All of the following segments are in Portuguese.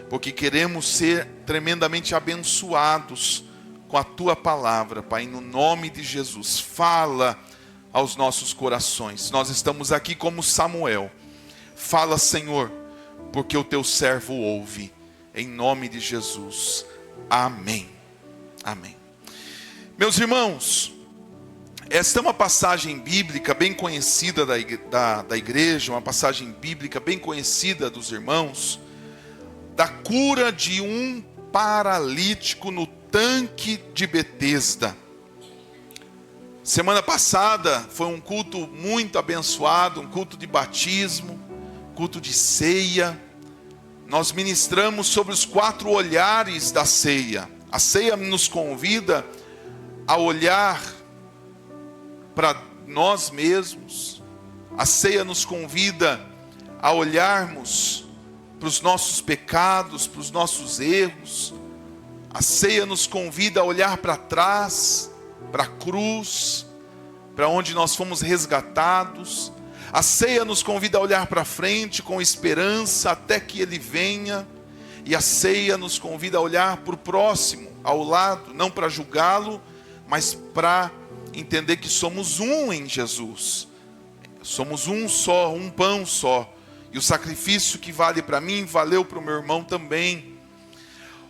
porque queremos ser tremendamente abençoados com a Tua palavra, Pai, no nome de Jesus. Fala aos nossos corações. Nós estamos aqui como Samuel. Fala, Senhor, porque o Teu servo ouve, em nome de Jesus. Amém. Amém. Meus irmãos, esta é uma passagem bíblica bem conhecida da igreja, uma passagem bíblica bem conhecida dos irmãos, da cura de um paralítico no tanque de Betesda. Semana passada foi um culto muito abençoado, um culto de batismo, culto de ceia. Nós ministramos sobre os 4 olhares da ceia. A ceia nos convida a olhar para nós mesmos. A ceia nos convida a olharmos para os nossos pecados, para os nossos erros. A ceia nos convida a olhar para trás, para a cruz, para onde nós fomos resgatados. A ceia nos convida a olhar para frente com esperança até que Ele venha. E a ceia nos convida a olhar para o próximo, ao lado, não para julgá-lo, mas para entender que somos um em Jesus. Somos um só, um pão só. E o sacrifício que vale para mim, valeu para o meu irmão também.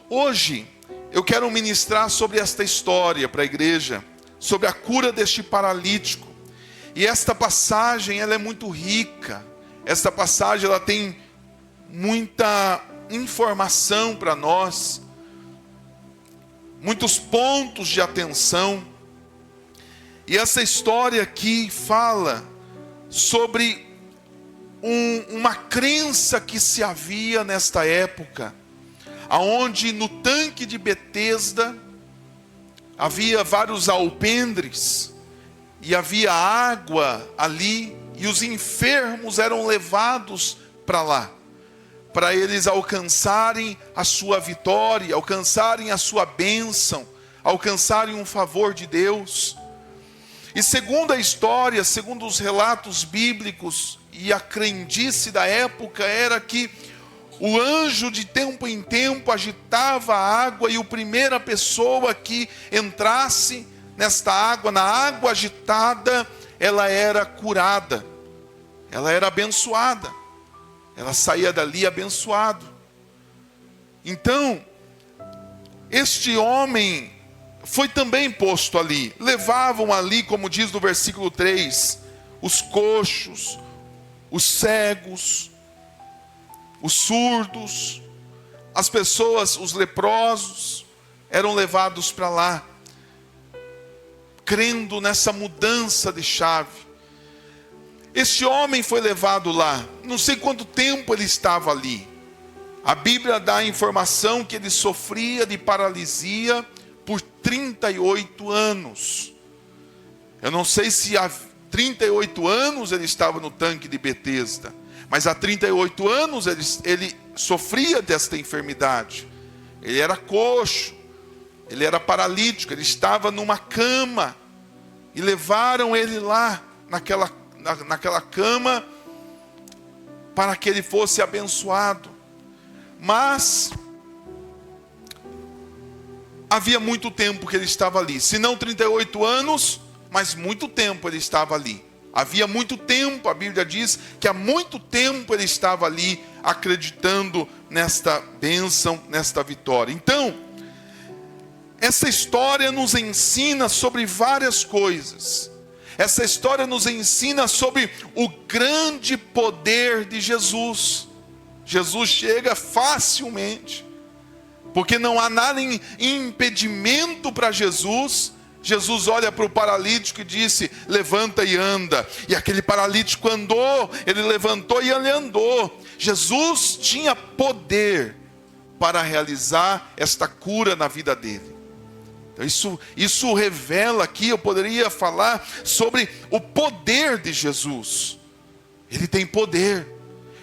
Hoje, eu quero ministrar sobre esta história para a igreja, sobre a cura deste paralítico. E esta passagem, ela é muito rica. Esta passagem, ela tem muita informação para nós, muitos pontos de atenção. E essa história aqui fala sobre uma crença que se havia nesta época, aonde no tanque de Betesda havia vários alpendres e havia água ali, e os enfermos eram levados para lá, para eles alcançarem a sua vitória, alcançarem a sua bênção, alcançarem um favor de Deus. E segundo a história, segundo os relatos bíblicos e a crendice da época, era que o anjo de tempo em tempo agitava a água, e a primeira pessoa que entrasse nesta água, na água agitada, ela era curada, ela era abençoada, ela saía dali abençoado. Então, este homem foi também posto ali. Levavam ali, como diz no versículo 3, os coxos, os cegos, os surdos, as pessoas, os leprosos, eram levados para lá, crendo nessa mudança de chave. Este homem foi levado lá, não sei quanto tempo ele estava ali. A Bíblia dá a informação que ele sofria de paralisia por 38 anos. Eu não sei se há 38 anos ele estava no tanque de Betesda, mas há 38 anos ele sofria desta enfermidade. Ele era coxo, ele era paralítico, ele estava numa cama, e levaram ele lá, naquela cama, para que ele fosse abençoado. Mas havia muito tempo que ele estava ali, se não 38 anos, mas muito tempo ele estava ali. Havia muito tempo, a Bíblia diz que há muito tempo ele estava ali, acreditando nesta bênção, nesta vitória. Então, essa história nos ensina sobre várias coisas. Essa história nos ensina sobre o grande poder de Jesus. Jesus chega facilmente, porque não há nada em impedimento para Jesus. Jesus olha para o paralítico e disse: levanta e anda. E aquele paralítico andou, ele levantou e ele andou. Jesus tinha poder para realizar esta cura na vida dele. Então isso revela aqui, eu poderia falar sobre o poder de Jesus. Ele tem poder.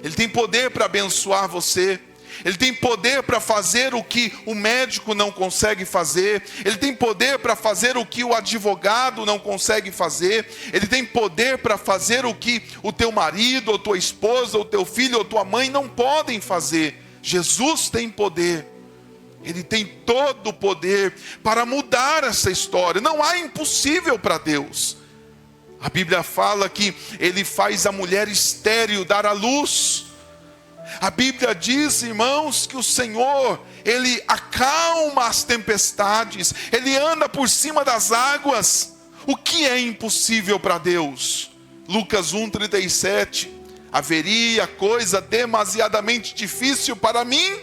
Ele tem poder para abençoar você. Ele tem poder para fazer o que o médico não consegue fazer. Ele tem poder para fazer o que o advogado não consegue fazer. Ele tem poder para fazer o que o teu marido, ou tua esposa, ou teu filho, ou tua mãe não podem fazer. Jesus tem poder. Ele tem todo o poder para mudar essa história. Não há impossível para Deus. A Bíblia fala que Ele faz a mulher estéril dar à luz. A Bíblia diz, irmãos, que o Senhor, Ele acalma as tempestades. Ele anda por cima das águas. O que é impossível para Deus? Lucas 1:37. Haveria coisa demasiadamente difícil para mim?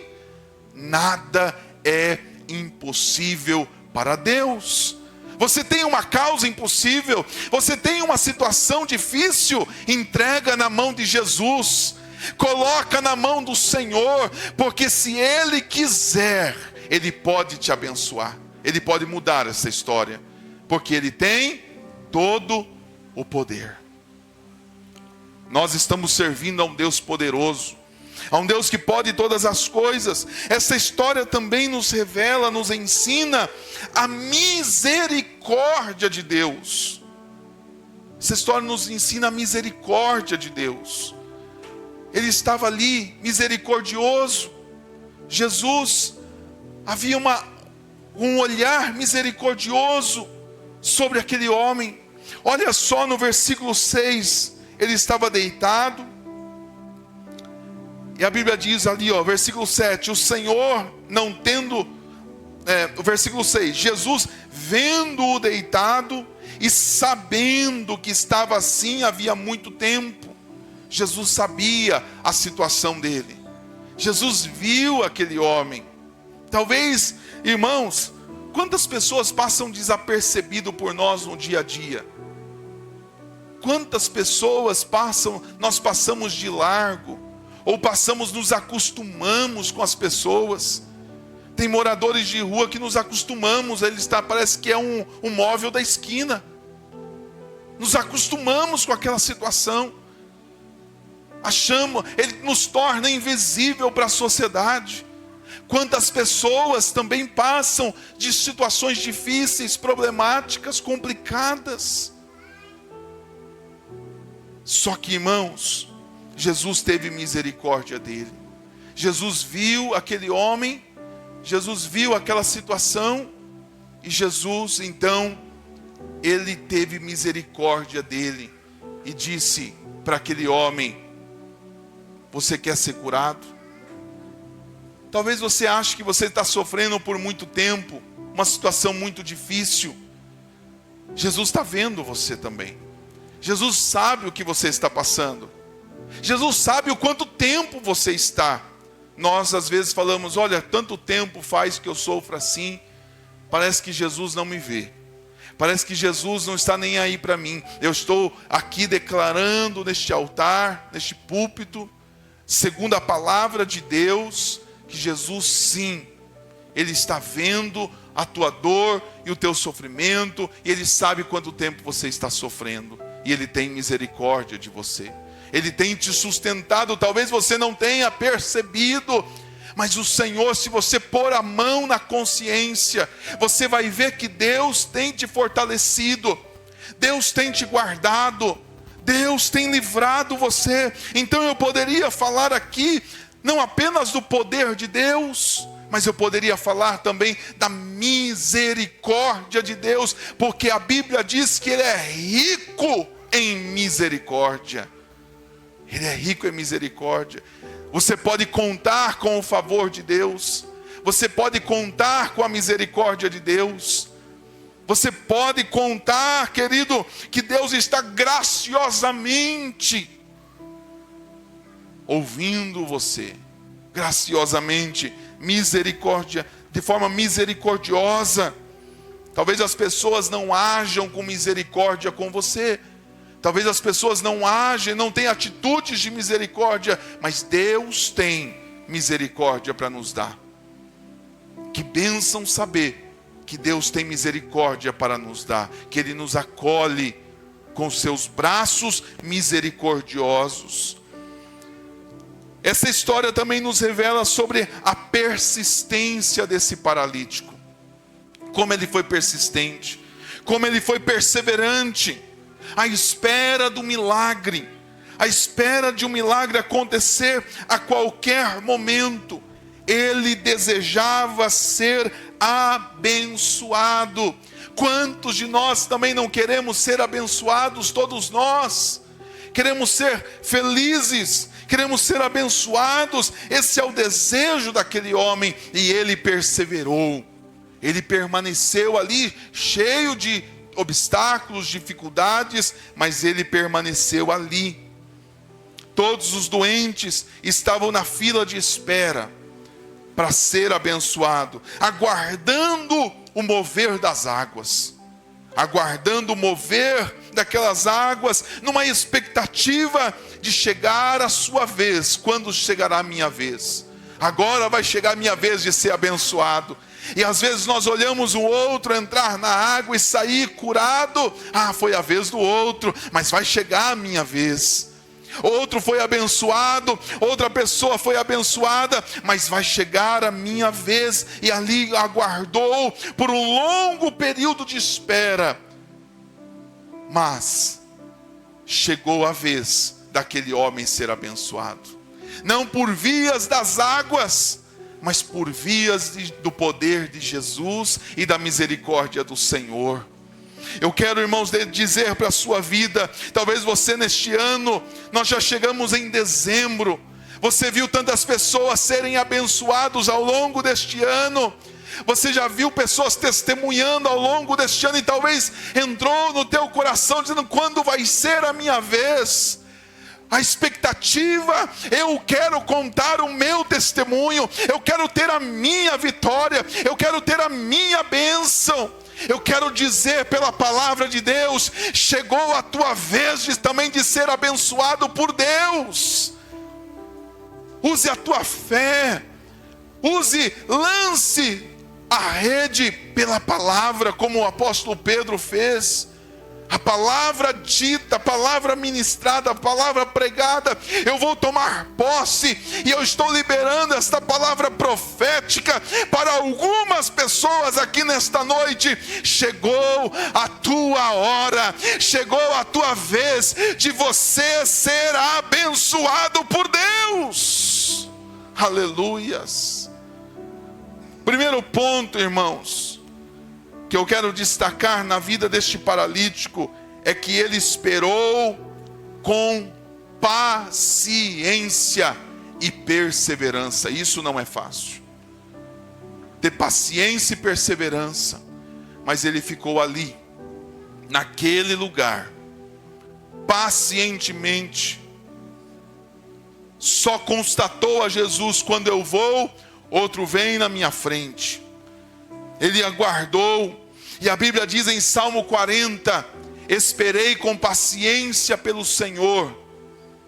Nada é impossível para Deus. Você tem uma causa impossível, você tem uma situação difícil, entrega na mão de Jesus, coloca na mão do Senhor, porque se Ele quiser, Ele pode te abençoar, Ele pode mudar essa história, porque Ele tem todo o poder. Nós estamos servindo a um Deus poderoso, a um Deus que pode todas as coisas. Essa história também nos revela, nos ensina a misericórdia de Deus. Essa história nos ensina a misericórdia de Deus. Ele estava ali, misericordioso. Jesus, havia um olhar misericordioso sobre aquele homem. Olha só no versículo 6, ele estava deitado. E a Bíblia diz ali, versículo 7, o Senhor não tendo, o versículo 6, Jesus vendo-o deitado e sabendo que estava assim havia muito tempo. Jesus sabia a situação dele. Jesus viu aquele homem. Talvez, irmãos, quantas pessoas passam desapercebido por nós no dia a dia? Quantas pessoas nós passamos de largo, ou nos acostumamos com as pessoas. Tem moradores de rua que nos acostumamos, parece que é um móvel da esquina. Nos acostumamos com aquela situação. Ele nos torna invisível para a sociedade. Quantas pessoas também passam de situações difíceis, problemáticas, complicadas. Só que, irmãos, Jesus teve misericórdia dele. Jesus viu aquele homem, Jesus viu aquela situação, e Jesus, então, ele teve misericórdia dele, e disse para aquele homem: você quer ser curado? Talvez você ache que você está sofrendo por muito tempo, uma situação muito difícil. Jesus está vendo você também. Jesus sabe o que você está passando. Jesus sabe o quanto tempo você está. Nós às vezes falamos: olha, tanto tempo faz que eu sofro assim. Parece que Jesus não me vê. Parece que Jesus não está nem aí para mim. Eu estou aqui declarando neste altar, neste púlpito, segundo a palavra de Deus, que Jesus sim, Ele está vendo a tua dor e o teu sofrimento, e Ele sabe quanto tempo você está sofrendo, e Ele tem misericórdia de você. Ele tem te sustentado, talvez você não tenha percebido, mas o Senhor, se você pôr a mão na consciência, você vai ver que Deus tem te fortalecido, Deus tem te guardado, Deus tem livrado você. Então eu poderia falar aqui, não apenas do poder de Deus, mas eu poderia falar também da misericórdia de Deus, porque a Bíblia diz que Ele é rico em misericórdia. Ele é rico em misericórdia. Você pode contar com o favor de Deus. Você pode contar com a misericórdia de Deus. Você pode contar, querido, que Deus está graciosamente ouvindo você. Graciosamente, misericórdia, de forma misericordiosa. Talvez as pessoas não ajam com misericórdia com você. Talvez as pessoas não agem, não tenham atitudes de misericórdia, mas Deus tem misericórdia para nos dar. Que bênção saber que Deus tem misericórdia para nos dar, que Ele nos acolhe com seus braços misericordiosos. Essa história também nos revela sobre a persistência desse paralítico. Como ele foi persistente, como ele foi perseverante, à espera do milagre, à espera de um milagre acontecer a qualquer momento. ele desejava ser abençoado. Quantos de nós também não queremos ser abençoados? Todos nós queremos ser felizes, queremos ser abençoados. Esse é o desejo daquele homem, e ele perseverou. Ele permaneceu ali cheio de obstáculos, dificuldades, mas ele permaneceu ali. Todos os doentes estavam na fila de espera para ser abençoado, aguardando o mover das águas, aguardando o mover daquelas águas, numa expectativa de chegar a sua vez. Quando chegará a minha vez? Agora vai chegar a minha vez de ser abençoado. E às vezes nós olhamos o outro entrar na água e sair curado. Foi a vez do outro, mas vai chegar a minha vez. Outro foi abençoado, outra pessoa foi abençoada, mas vai chegar a minha vez. E ali aguardou por um longo período de espera. Mas chegou a vez daquele homem ser abençoado. Não por vias das águas, mas por vias do poder de Jesus e da misericórdia do Senhor. Eu quero, irmãos, dizer para a sua vida, talvez você neste ano, nós já chegamos em dezembro, você viu tantas pessoas serem abençoadas ao longo deste ano, você já viu pessoas testemunhando ao longo deste ano, e talvez entrou no teu coração dizendo: quando vai ser a minha vez? A expectativa, eu quero contar o meu testemunho, eu quero ter a minha vitória, eu quero ter a minha bênção. Eu quero dizer pela palavra de Deus: chegou a tua vez também de ser abençoado por Deus. Use a tua fé, lance a rede pela palavra, como o apóstolo Pedro fez. A palavra dita, a palavra ministrada, a palavra pregada, eu vou tomar posse, e eu estou liberando esta palavra profética para algumas pessoas aqui nesta noite. Chegou a tua hora, chegou a tua vez de você ser abençoado por Deus. Aleluias. Primeiro ponto, irmãos, que eu quero destacar na vida deste paralítico, é que ele esperou com paciência e perseverança. Isso não é fácil, ter paciência e perseverança, mas ele ficou ali, naquele lugar, pacientemente, só constatou a Jesus: quando eu vou, outro vem na minha frente. Ele aguardou. E a Bíblia diz em Salmo 40: esperei com paciência pelo Senhor,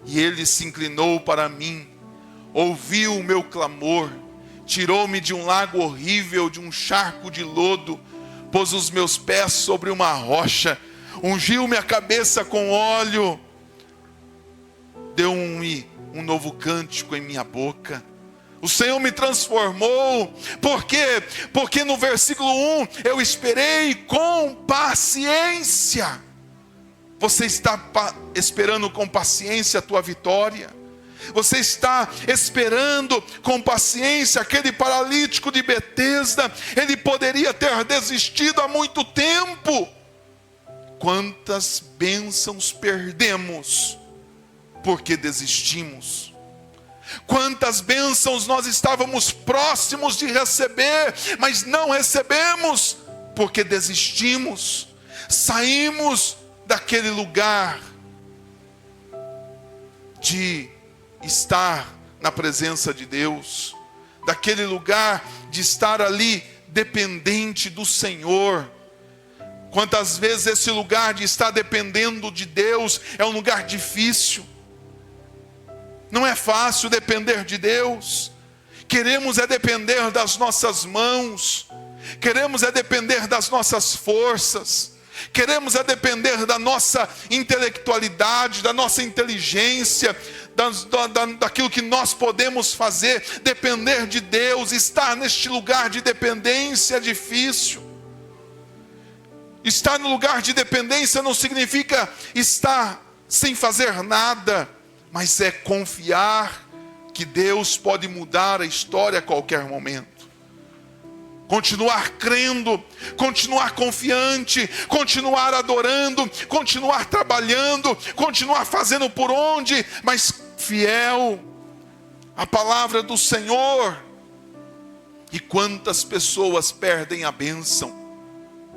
e Ele se inclinou para mim, ouviu o meu clamor, tirou-me de um lago horrível, de um charco de lodo, pôs os meus pés sobre uma rocha, ungiu minha cabeça com óleo, deu-me um novo cântico em minha boca. O Senhor me transformou. Por quê? Porque no versículo 1, eu esperei com paciência. Você está esperando com paciência a tua vitória? Você está esperando com paciência? Aquele paralítico de Betesda, ele poderia ter desistido há muito tempo. Quantas bênçãos perdemos porque desistimos? Quantas bênçãos nós estávamos próximos de receber, mas não recebemos, porque desistimos. Saímos daquele lugar de estar na presença de Deus, daquele lugar de estar ali dependente do Senhor. Quantas vezes esse lugar de estar dependendo de Deus é um lugar difícil. Não é fácil depender de Deus. Queremos é depender das nossas mãos, queremos é depender das nossas forças, queremos é depender da nossa intelectualidade, da nossa inteligência, daquilo que nós podemos fazer. Depender de Deus, estar neste lugar de dependência é difícil. Estar no lugar de dependência não significa estar sem fazer nada, mas é confiar que Deus pode mudar a história a qualquer momento. Continuar crendo, continuar confiante, continuar adorando, continuar trabalhando, continuar fazendo por onde, mas fiel à palavra do Senhor. E quantas pessoas perdem a bênção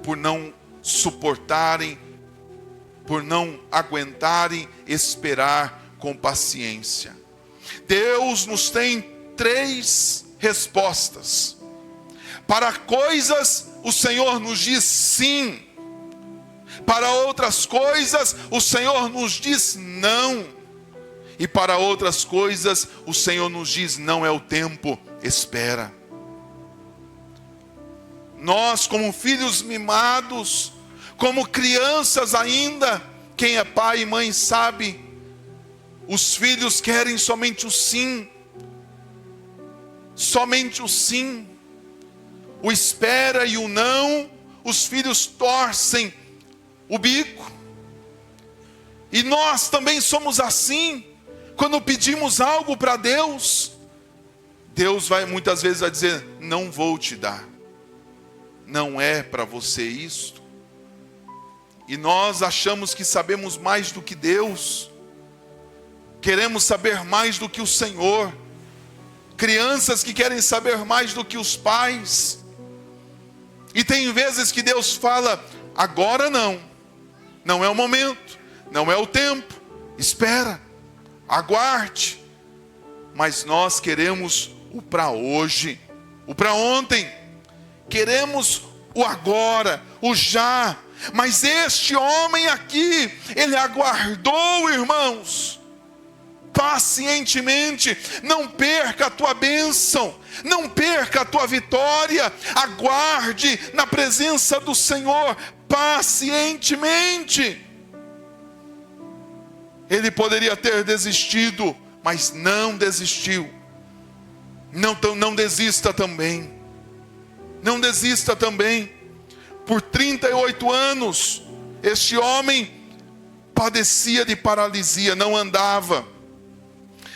por não suportarem, por não aguentarem esperar com paciência. Deus nos tem 3 respostas. Para coisas o Senhor nos diz sim. Para outras coisas o Senhor nos diz não. E para outras coisas o Senhor nos diz: não é o tempo, espera. Nós, como filhos mimados, como crianças ainda, quem é pai e mãe sabe, os filhos querem somente o sim. Somente o sim. O espera e o não, os filhos torcem o bico. E nós também somos assim. Quando pedimos algo para Deus, Deus muitas vezes vai dizer: não vou te dar. Não é para você isto. E nós achamos que sabemos mais do que Deus. Queremos saber mais do que o Senhor. Crianças que querem saber mais do que os pais. E tem vezes que Deus fala: agora não. Não é o momento. Não é o tempo. Espera. Aguarde. Mas nós queremos o para hoje. O para ontem. Queremos o agora. O já. Mas este homem aqui, ele aguardou, irmãos, pacientemente. Não perca a tua bênção, não perca a tua vitória. Aguarde na presença do Senhor pacientemente. Ele poderia ter desistido, mas não desistiu. Não desista também. Não desista também. Por 38 anos, este homem padecia de paralisia, não andava.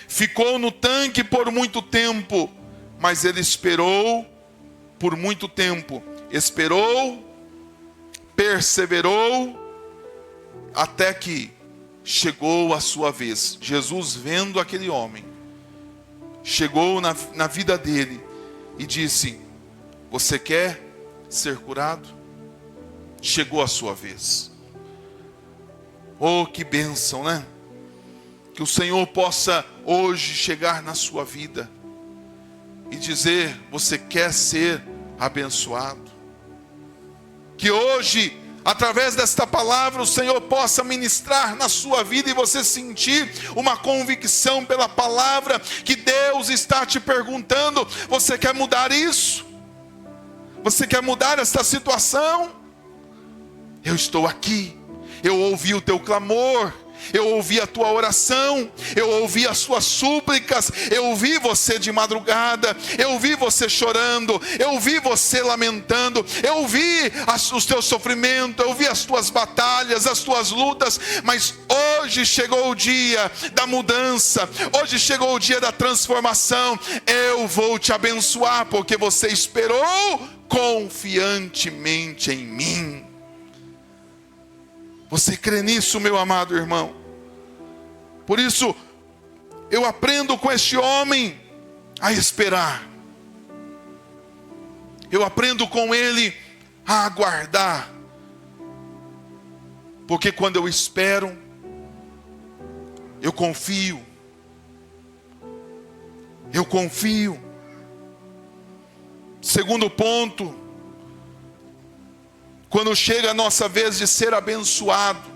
Ficou no tanque por muito tempo, mas ele esperou por muito tempo. Esperou, perseverou, até que chegou a sua vez. Jesus, vendo aquele homem, chegou na vida dele e disse: você quer ser curado? Chegou a sua vez. Oh, que bênção, né? Que o Senhor possa hoje chegar na sua vida e dizer: você quer ser abençoado? Que hoje, através desta palavra, o Senhor possa ministrar na sua vida e você sentir uma convicção pela palavra que Deus está te perguntando: você quer mudar isso? Você quer mudar esta situação? Eu estou aqui. Eu ouvi o teu clamor, eu ouvi a tua oração, eu ouvi as tuas súplicas, eu vi você de madrugada, eu vi você chorando, eu vi você lamentando, eu vi os teus sofrimentos, eu vi as tuas batalhas, as tuas lutas, mas hoje chegou o dia da mudança, hoje chegou o dia da transformação. Eu vou te abençoar porque você esperou confiantemente em mim. Você crê nisso, meu amado irmão? Por isso, eu aprendo com este homem a esperar. Eu aprendo com ele a aguardar. Porque quando eu espero, eu confio. Eu confio. Segundo ponto, quando chega a nossa vez de ser abençoado,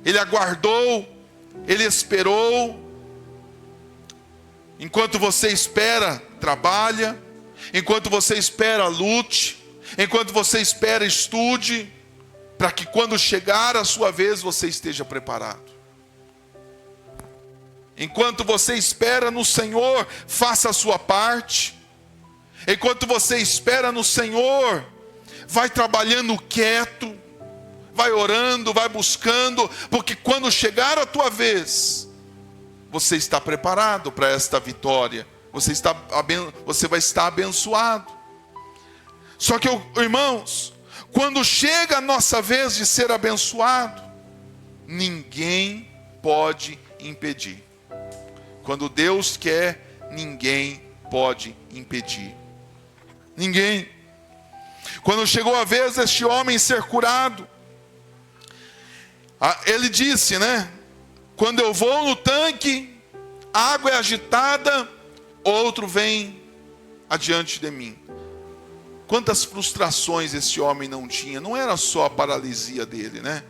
ele aguardou, ele esperou. Enquanto você espera, trabalha. Enquanto você espera, lute. Enquanto você espera, estude, para que quando chegar a sua vez, você esteja preparado. Enquanto você espera no Senhor, faça a sua parte. Enquanto você espera no Senhor, vai trabalhando quieto, vai orando, vai buscando, porque quando chegar a tua vez, você está preparado para esta vitória. Você vai estar abençoado. Só que, irmãos, quando chega a nossa vez de ser abençoado, ninguém pode impedir. Quando Deus quer, ninguém pode impedir. Ninguém. Quando chegou a vez deste homem ser curado, ele disse, né? Quando eu vou no tanque, a água é agitada, outro vem adiante de mim. Quantas frustrações esse homem não tinha? Não era só a paralisia dele, né?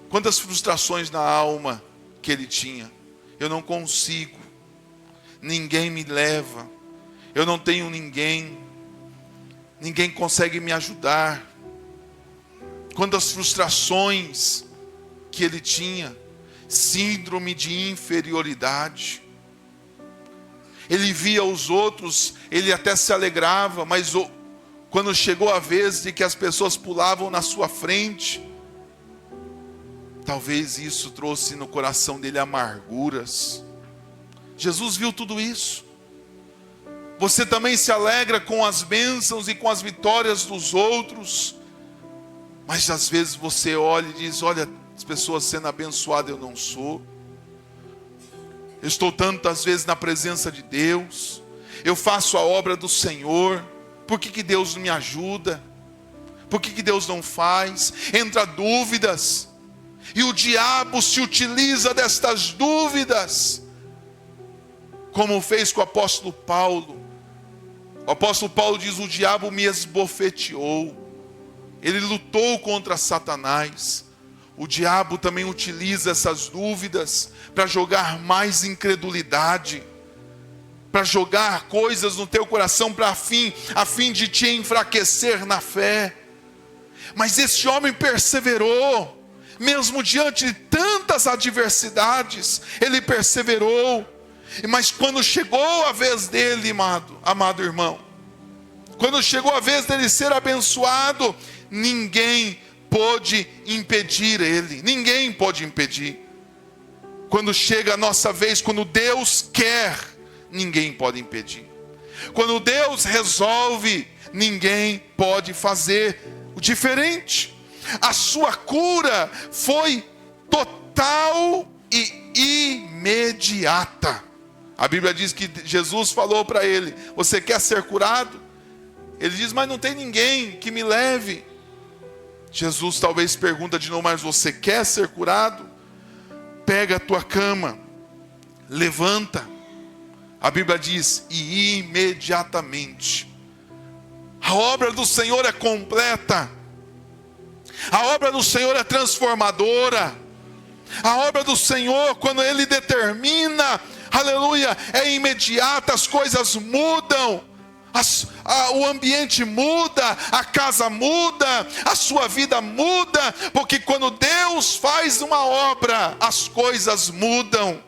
Quantas frustrações na alma que ele tinha. Eu não consigo. Ninguém me leva. Eu não tenho ninguém. Ninguém consegue me ajudar. Quantas frustrações que ele tinha. Síndrome de inferioridade. Ele via os outros, ele até se alegrava, mas quando chegou a vez de que as pessoas pulavam na sua frente, talvez isso trouxe no coração dele amarguras. Jesus viu tudo isso. Você também se alegra com as bênçãos e com as vitórias dos outros, mas às vezes você olha e diz, olha, as pessoas sendo abençoadas, eu não sou. Eu estou tantas vezes na presença de Deus, eu faço a obra do Senhor, por que Deus não me ajuda? Por que Deus não faz? Entra dúvidas, e o diabo se utiliza destas dúvidas, como fez com o apóstolo Paulo. O apóstolo Paulo diz, o diabo me esbofeteou, ele lutou contra Satanás. O diabo também utiliza essas dúvidas para jogar mais incredulidade, para jogar coisas no teu coração a fim de te enfraquecer na fé. Mas esse homem perseverou, mesmo diante de tantas adversidades, ele perseverou. Mas quando chegou a vez dele, amado irmão, quando chegou a vez dele ser abençoado, ninguém pôde impedir ele. Ninguém pode impedir. Quando chega a nossa vez, quando Deus quer, ninguém pode impedir. Quando Deus resolve, ninguém pode fazer o diferente. A sua cura foi total e imediata. A Bíblia diz que Jesus falou para ele, você quer ser curado? Ele diz, mas não tem ninguém que me leve. Jesus talvez pergunta de novo, mas você quer ser curado? Pega a tua cama, levanta. A Bíblia diz, e imediatamente. A obra do Senhor é completa. A obra do Senhor é transformadora. A obra do Senhor, quando Ele determina, aleluia, é imediata, as coisas mudam. O ambiente muda, a casa muda, a sua vida muda, porque quando Deus faz uma obra, as coisas mudam.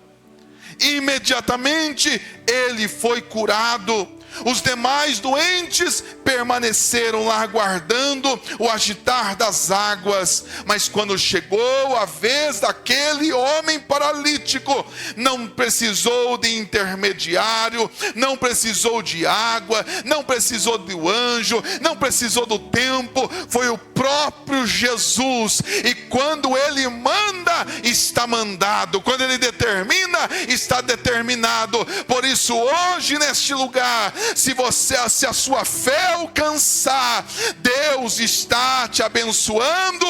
Imediatamente ele foi curado. Os demais doentes permaneceram lá aguardando o agitar das águas. Mas quando chegou a vez daquele homem paralítico, não precisou de intermediário, não precisou de água, não precisou do anjo, não precisou do tempo, foi o próprio Jesus. E quando ele manda, está mandado. Quando ele determina, está determinado. Por isso hoje neste lugar, se a sua fé alcançar, Deus está te abençoando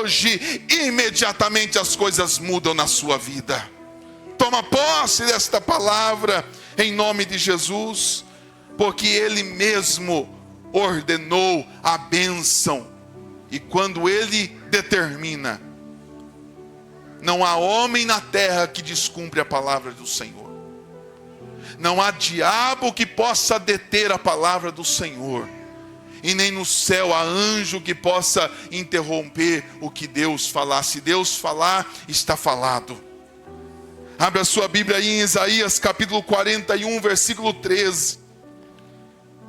hoje. Imediatamente as coisas mudam na sua vida. Toma posse desta palavra em nome de Jesus, porque Ele mesmo ordenou a bênção. E quando Ele determina, não há homem na terra que descumpre a palavra do Senhor. Não há diabo que possa deter a palavra do Senhor. E nem no céu há anjo que possa interromper o que Deus falar. Se Deus falar, está falado. Abra a sua Bíblia aí em Isaías capítulo 41, versículo 13.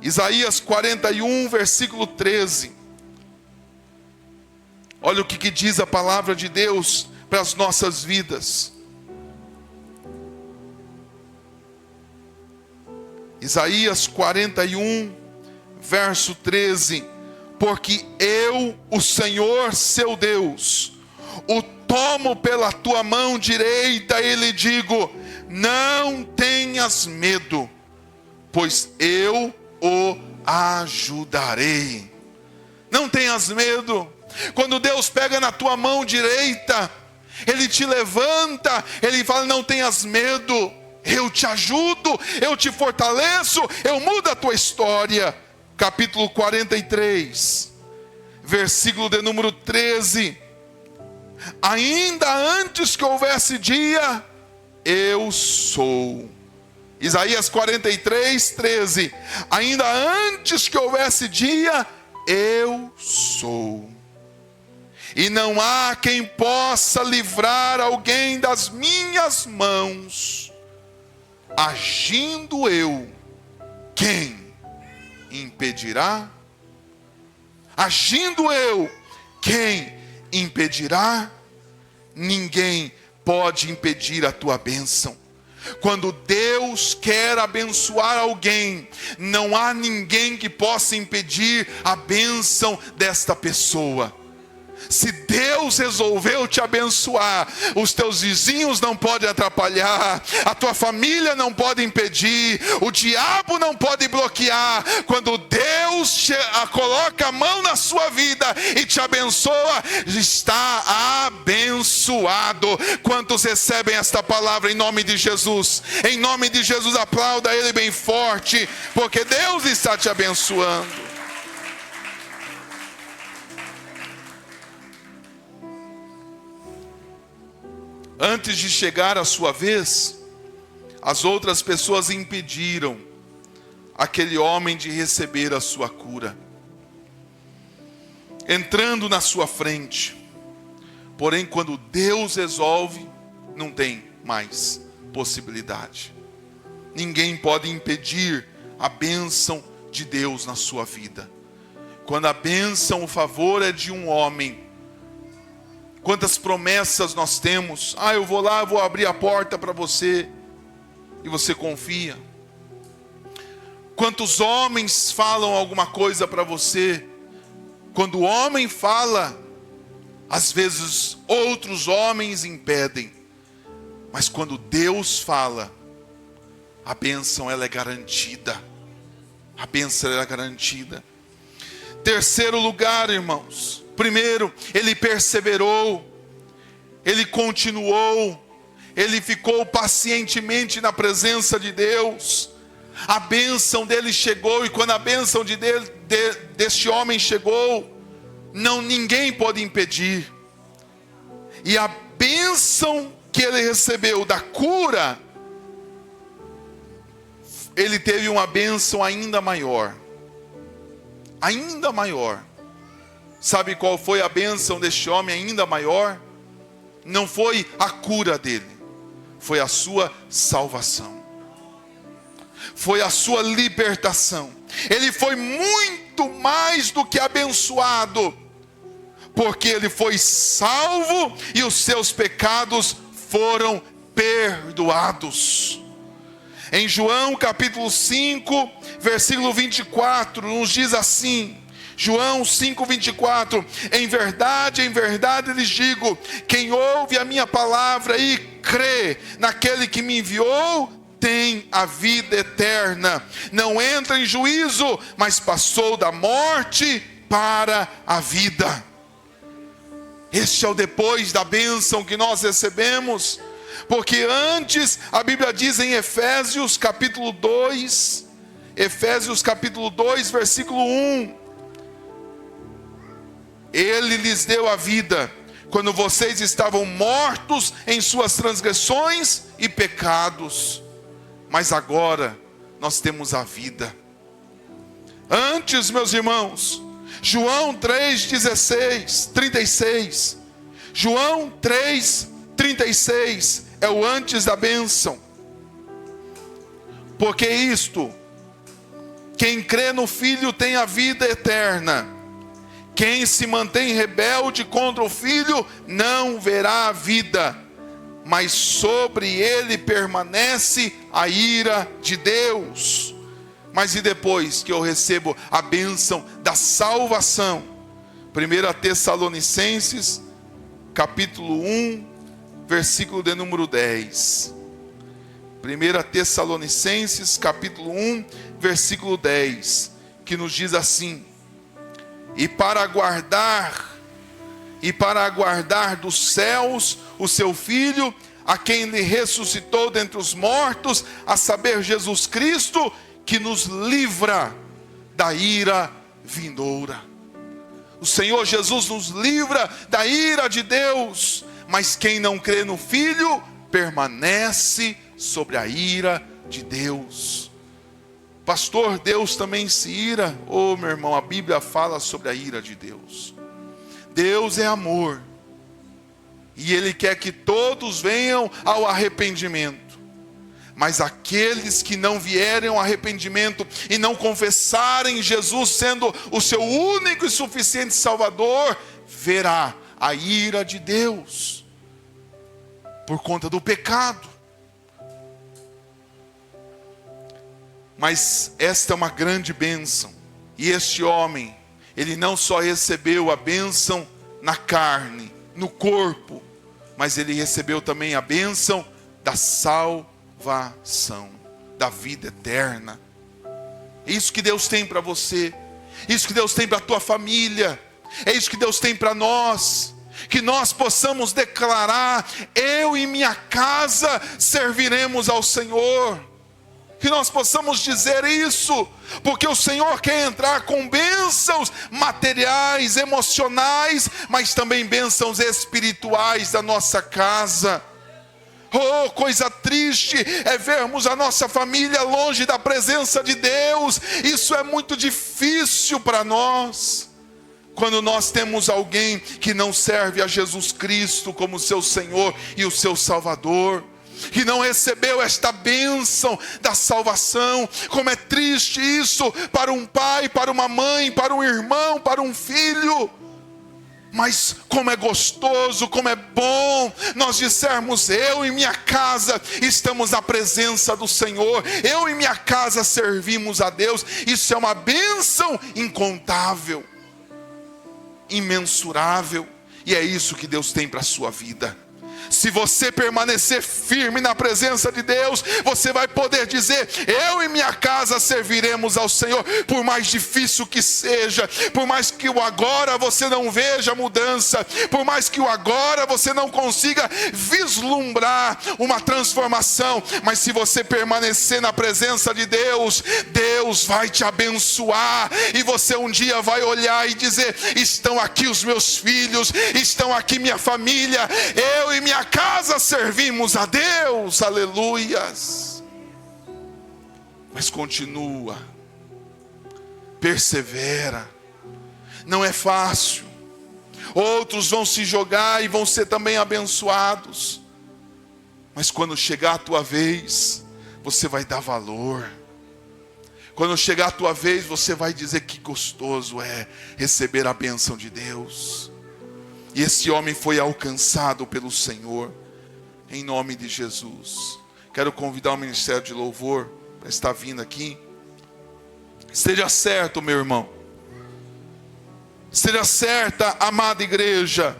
Isaías 41, versículo 13. Olha o que diz a palavra de Deus para as nossas vidas. Isaías 41, verso 13. Porque eu, o Senhor seu Deus, o tomo pela tua mão direita e lhe digo: não tenhas medo, pois eu o ajudarei. Não tenhas medo. Quando Deus pega na tua mão direita, Ele te levanta, Ele fala: não tenhas medo, eu te ajudo, eu te fortaleço, eu mudo a tua história. Capítulo 43, versículo de número 13. Ainda antes que houvesse dia, eu sou. Isaías 43, 13. Ainda antes que houvesse dia, eu sou. E não há quem possa livrar alguém das minhas mãos. Agindo eu, quem impedirá? Agindo eu, quem impedirá? Ninguém pode impedir a tua bênção. Quando Deus quer abençoar alguém, não há ninguém que possa impedir a bênção desta pessoa. Se Deus resolveu te abençoar, os teus vizinhos não podem atrapalhar, a tua família não pode impedir, o diabo não pode bloquear. Quando Deus coloca a mão na sua vida e te abençoa, está abençoado. Quantos recebem esta palavra em nome de Jesus? Em nome de Jesus, aplauda Ele bem forte, porque Deus está te abençoando. Antes de chegar a sua vez, as outras pessoas impediram aquele homem de receber a sua cura, entrando na sua frente. Porém, quando Deus resolve, não tem mais possibilidade. Ninguém pode impedir a bênção de Deus na sua vida. Quando a bênção, o favor é de um homem, quantas promessas nós temos. Eu vou lá, vou abrir a porta para você, e você confia. Quantos homens falam alguma coisa para você? Quando o homem fala, às vezes outros homens impedem. Mas quando Deus fala, a bênção ela é garantida. A bênção ela é garantida. Terceiro lugar, irmãos. Primeiro, ele perseverou, ele continuou, ele ficou pacientemente na presença de Deus. A bênção dele chegou, e quando a bênção deste homem chegou, ninguém pode impedir. E a bênção que ele recebeu da cura, ele teve uma bênção ainda maior. Ainda maior. Sabe qual foi a bênção deste homem ainda maior? Não foi a cura dele, foi a sua salvação, foi a sua libertação. Ele foi muito mais do que abençoado, porque ele foi salvo e os seus pecados foram perdoados. Em João capítulo 5, versículo 24, nos diz assim: João 5:24, em verdade lhes digo, quem ouve a minha palavra e crê naquele que me enviou, tem a vida eterna. Não entra em juízo, mas passou da morte para a vida. Este é o depois da bênção que nós recebemos. Porque antes, a Bíblia diz em Efésios capítulo 2, versículo 1, Ele lhes deu a vida, quando vocês estavam mortos em suas transgressões e pecados, mas agora nós temos a vida. Antes, meus irmãos, João 3:36, João 3:36 é o antes da bênção. Porque isto, quem crê no Filho tem a vida eterna. Quem se mantém rebelde contra o Filho não verá a vida, mas sobre ele permanece a ira de Deus. Mas e depois que eu recebo a bênção da salvação? 1 Tessalonicenses, capítulo 1, versículo de número 10. 1 Tessalonicenses, capítulo 1, versículo 10, que nos diz assim: E para aguardar dos céus o seu Filho, a quem ele ressuscitou dentre os mortos, a saber, Jesus Cristo, que nos livra da ira vindoura. O Senhor Jesus nos livra da ira de Deus, mas quem não crê no Filho, permanece sobre a ira de Deus. Pastor, Deus também se ira? Oh, meu irmão, a Bíblia fala sobre a ira de Deus. Deus é amor, e Ele quer que todos venham ao arrependimento. Mas aqueles que não vierem ao arrependimento e não confessarem Jesus sendo o seu único e suficiente Salvador, verá a ira de Deus por conta do pecado. Mas esta é uma grande bênção. E este homem, ele não só recebeu a bênção na carne, no corpo, mas ele recebeu também a bênção da salvação, da vida eterna. É isso que Deus tem para você, isso que Deus tem para a tua família, é isso que Deus tem para nós. Que nós possamos declarar: eu e minha casa serviremos ao Senhor. Que nós possamos dizer isso, porque o Senhor quer entrar com bênçãos materiais, emocionais, mas também bênçãos espirituais da nossa casa. Oh, coisa triste é vermos a nossa família longe da presença de Deus. Isso é muito difícil para nós. Quando nós temos alguém que não serve a Jesus Cristo como seu Senhor e o seu Salvador, que não recebeu esta bênção da salvação. Como é triste isso para um pai, para uma mãe, para um irmão, para um filho. Mas como é gostoso, como é bom nós dissermos: eu e minha casa estamos na presença do Senhor, eu e minha casa servimos a Deus. Isso é uma bênção incontável, imensurável, e é isso que Deus tem para a sua vida. Se você permanecer firme na presença de Deus, você vai poder dizer: eu e minha casa serviremos ao Senhor. Por mais difícil que seja, por mais que o agora você não veja mudança, por mais que o agora você não consiga vislumbrar uma transformação, mas se você permanecer na presença de Deus, Deus vai te abençoar, e você um dia vai olhar e dizer: estão aqui os meus filhos, estão aqui minha família, eu e minha casa servimos a Deus, aleluias. Mas continua, persevera, não é fácil. Outros vão se jogar e vão ser também abençoados, mas quando chegar a tua vez, você vai dar valor. Quando chegar a tua vez, você vai dizer: que gostoso é receber a bênção de Deus. E esse homem foi alcançado pelo Senhor, em nome de Jesus. Quero convidar o ministério de louvor para estar vindo aqui. Esteja certo, meu irmão. Esteja certa, amada igreja,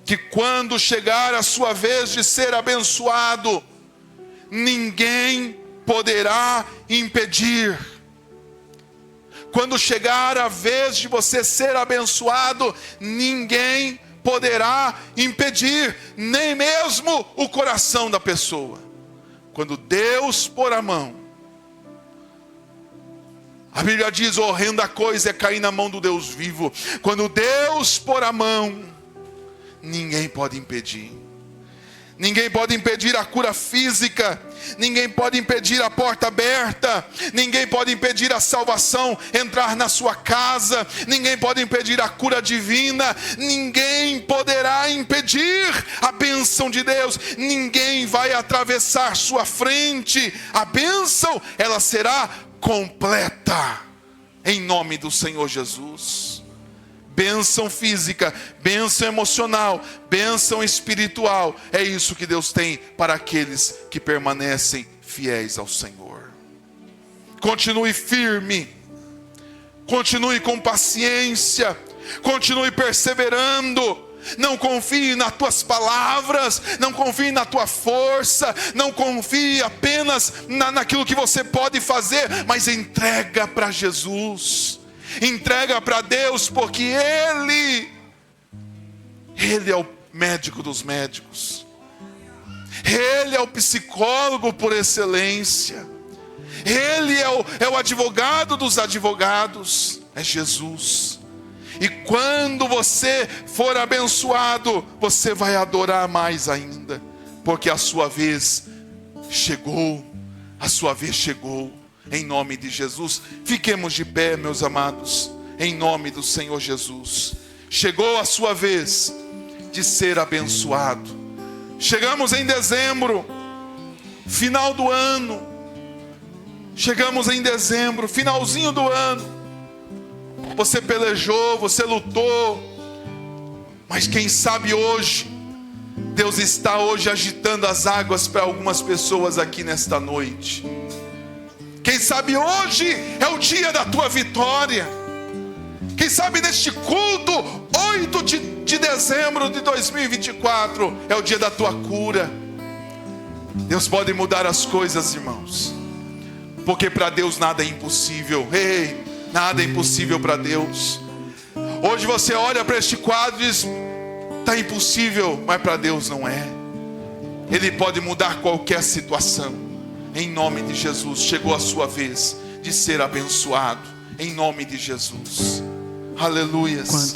que quando chegar a sua vez de ser abençoado, ninguém poderá impedir. Quando chegar a vez de você ser abençoado, ninguém poderá impedir, nem mesmo o coração da pessoa. Quando Deus pôr a mão, a Bíblia diz: horrenda coisa é cair na mão do Deus vivo. Quando Deus pôr a mão, ninguém pode impedir. Ninguém pode impedir a cura física, ninguém pode impedir a porta aberta, ninguém pode impedir a salvação entrar na sua casa, ninguém pode impedir a cura divina, ninguém poderá impedir a bênção de Deus, ninguém vai atravessar sua frente. A bênção, ela será completa, em nome do Senhor Jesus. Bênção física, bênção emocional, bênção espiritual. É isso que Deus tem para aqueles que permanecem fiéis ao Senhor. Continue firme. Continue com paciência. Continue perseverando. Não confie nas tuas palavras, não confie na tua força, não confie apenas naquilo que você pode fazer, mas entrega para Jesus, entrega para Deus, porque Ele é o médico dos médicos, Ele é o psicólogo por excelência, Ele é o advogado dos advogados, é Jesus. E quando você for abençoado, você vai adorar mais ainda, porque a sua vez chegou, a sua vez chegou, em nome de Jesus. Fiquemos de pé, meus amados, em nome do Senhor Jesus. Chegou a sua vez de ser abençoado. Chegamos em dezembro, final do ano, chegamos em dezembro, finalzinho do ano. Você pelejou, você lutou, mas quem sabe hoje, Deus está hoje agitando as águas para algumas pessoas aqui nesta noite. Quem sabe hoje é o dia da tua vitória. Quem sabe neste culto, 8 de dezembro de 2024, é o dia da tua cura. Deus pode mudar as coisas, irmãos, porque para Deus nada é impossível. Ei, nada é impossível para Deus. Hoje você olha para este quadro e diz: está impossível, mas para Deus não é. Ele pode mudar qualquer situação. Em nome de Jesus, chegou a sua vez de ser abençoado. Em nome de Jesus. Aleluias.